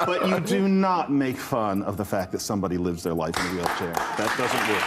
But you do not make fun of the fact that somebody lives their life in a wheelchair. That doesn't work.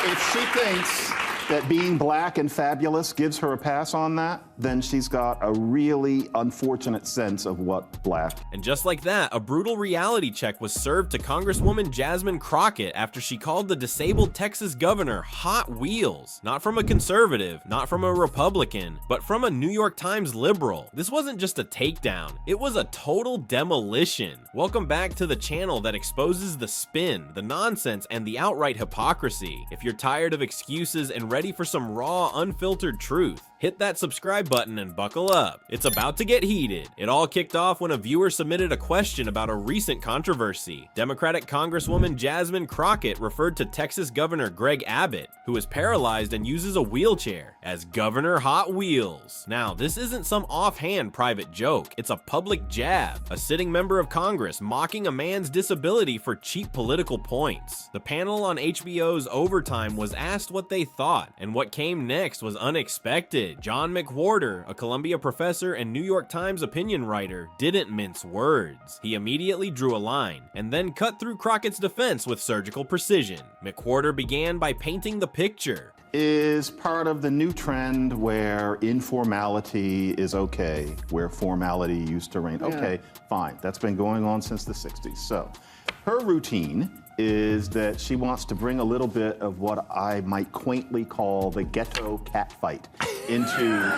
If she thinks that being black and fabulous gives her a pass on that, then she's got a really unfortunate sense of what black. And just like that, a brutal reality check was served to Congresswoman Jasmine Crockett after she called the disabled Texas governor Hot Wheels. Not from a conservative, not from a Republican, but from a New York Times liberal. This wasn't just a takedown, it was a total demolition. Welcome back to the channel that exposes the spin, the nonsense, and the outright hypocrisy. If you're tired of excuses and ready for some raw, unfiltered truth, hit that subscribe button and buckle up. It's about to get heated. It all kicked off when a viewer submitted a question about a recent controversy. Democratic Congresswoman Jasmine Crockett referred to Texas Governor Greg Abbott, who is paralyzed and uses a wheelchair, as Governor Hot Wheels. Now, this isn't some offhand private joke. It's a public jab. A sitting member of Congress mocking a man's disability for cheap political points. The panel on HBO's Overtime was asked what they thought, and what came next was unexpected. John McWhorter, a Columbia professor and New York Times opinion writer, didn't mince words. He immediately drew a line, and then cut through Crockett's defense with surgical precision. McWhorter began by painting the picture. Is part of the new trend where informality is okay, where formality used to reign. Okay, fine. That's been going on since the 60s. So her routine is that she wants to bring a little bit of what I might quaintly call the ghetto cat fight into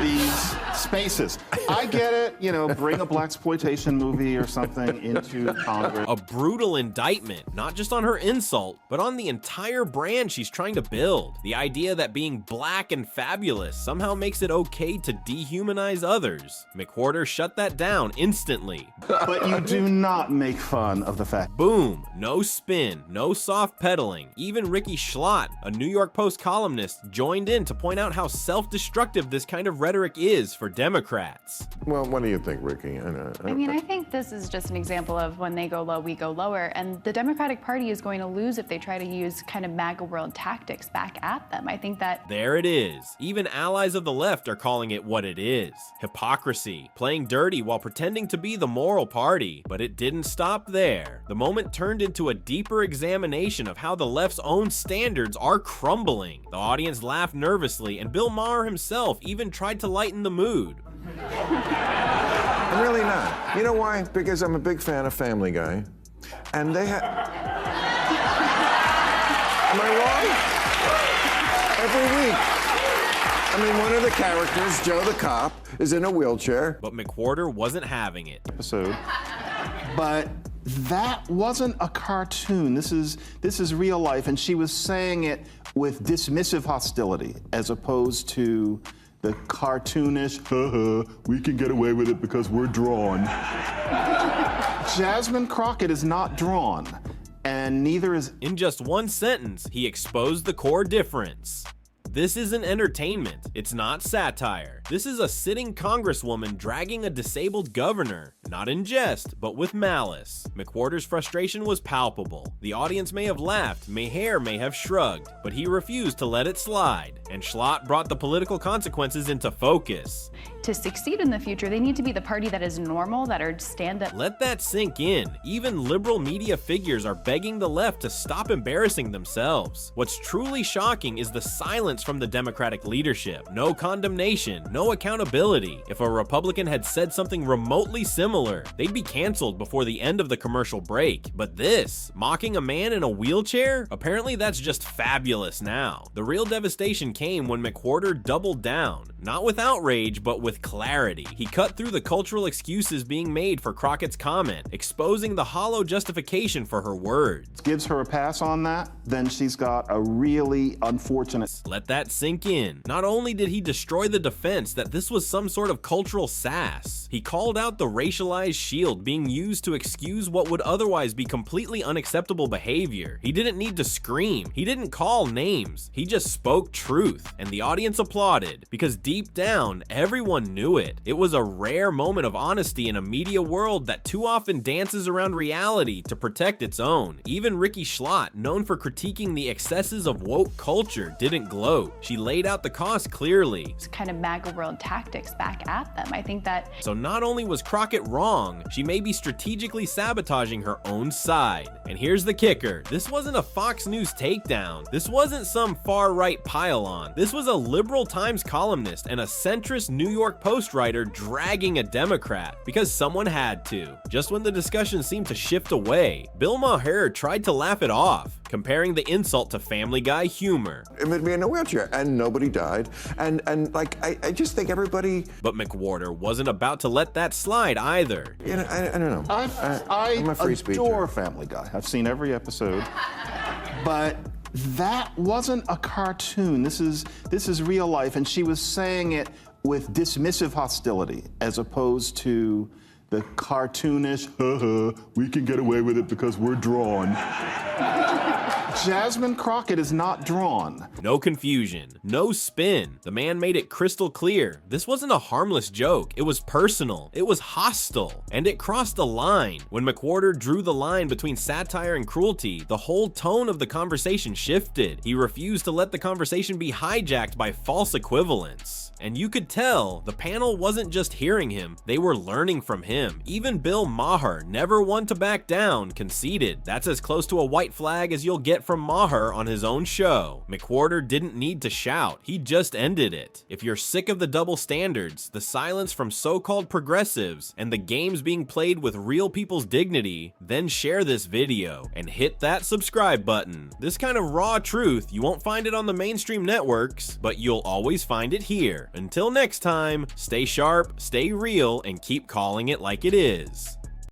these spaces. I get it, you know, bring a blaxploitation movie or something into Congress. A brutal indictment, not just on her insult, but on the entire brand she's trying to build. The idea that being black and fabulous somehow makes it okay to dehumanize others. McWhorter shut that down instantly. But you do not make fun of the fact. Boom, no spin, no soft pedaling. Even Ricky Schlott, a New York Post columnist, joined in to point out how self-destructive this kind of rhetoric is for Democrats. Well, what do you think, Ricky? I mean, I think this is just an example of when they go low, we go lower, and the Democratic Party is going to lose if they try to use kind of MAGA world tactics back at them. I think that... There it is. Even allies of the left are calling it what it is. Hypocrisy. Playing dirty while pretending to be the moral party. But it didn't stop there. The moment turned into a deeper examination of how the left's own standards are crumbling. The audience laughed nervously, and Bill Maher himself even tried to lighten the mood. I'm really not. You know why? Because I'm a big fan of Family Guy. And they have... Am I wrong? Every week. I mean, one of the characters, Joe the cop, is in a wheelchair. But McWhorter wasn't having it. But that wasn't a cartoon. This is real life, and she was saying it with dismissive hostility, as opposed to the cartoonish, we can get away with it because we're drawn. Jasmine Crockett is not drawn, and neither is... In just one sentence, he exposed the core difference. This isn't entertainment. It's not satire. This is a sitting congresswoman dragging a disabled governor, not in jest, but with malice. McWhorter's frustration was palpable. The audience may have laughed, Maher may have shrugged, but he refused to let it slide, and Schlott brought the political consequences into focus. To succeed in the future, they need to be the party that is normal, that are stand-up. Let that sink in. Even liberal media figures are begging the left to stop embarrassing themselves. What's truly shocking is the silence from the Democratic leadership. No condemnation, no accountability. If a Republican had said something remotely similar, they'd be canceled before the end of the commercial break. But this, mocking a man in a wheelchair? Apparently that's just fabulous now. The real devastation came when McWhorter doubled down. Not with outrage, but with clarity. He cut through the cultural excuses being made for Crockett's comment, exposing the hollow justification for her words. Gives her a pass on that, then she's got a really unfortunate... Let that sink in. Not only did he destroy the defense that this was some sort of cultural sass, he called out the racialized shield being used to excuse what would otherwise be completely unacceptable behavior. He didn't need to scream. He didn't call names. He just spoke truth, and the audience applauded, because deep down, everyone everyone knew it. It was a rare moment of honesty in a media world that too often dances around reality to protect its own. Even Ricky Schlott, known for critiquing the excesses of woke culture, didn't gloat. She laid out the cost clearly. It's kind of MAGA world tactics back at them. I think that. So not only was Crockett wrong, she may be strategically sabotaging her own side. And here's the kicker. This wasn't a Fox News takedown. This wasn't some far-right pile-on. This was a liberal Times columnist and a centrist New York Post writer dragging a Democrat because someone had to. Just when the discussion seemed to shift away, Bill Maher tried to laugh it off, comparing the insult to Family Guy humor. It would be in a wheelchair, and nobody died. And like, I just think everybody. But McWhorter wasn't about to let that slide either. You know, I don't know. I'm a free speaker. I adore Family Guy. I've seen every episode. But that wasn't a cartoon. This is real life, and she was saying it with dismissive hostility as opposed to the cartoonish, we can get away with it because we're drawn. Jasmine Crockett is not drawn. No confusion, no spin. The man made it crystal clear. This wasn't a harmless joke. It was personal. It was hostile. And it crossed the line. When McWhorter drew the line between satire and cruelty, the whole tone of the conversation shifted. He refused to let the conversation be hijacked by false equivalence. And you could tell the panel wasn't just hearing him, they were learning from him. Even Bill Maher, never one to back down, conceded. That's as close to a white flag as you'll get from Maher on his own show. McWhorter didn't need to shout, he just ended it. If you're sick of the double standards, the silence from so-called progressives, and the games being played with real people's dignity, then share this video and hit that subscribe button. This kind of raw truth, you won't find it on the mainstream networks, but you'll always find it here. Until next time, stay sharp, stay real, and keep calling it like it is.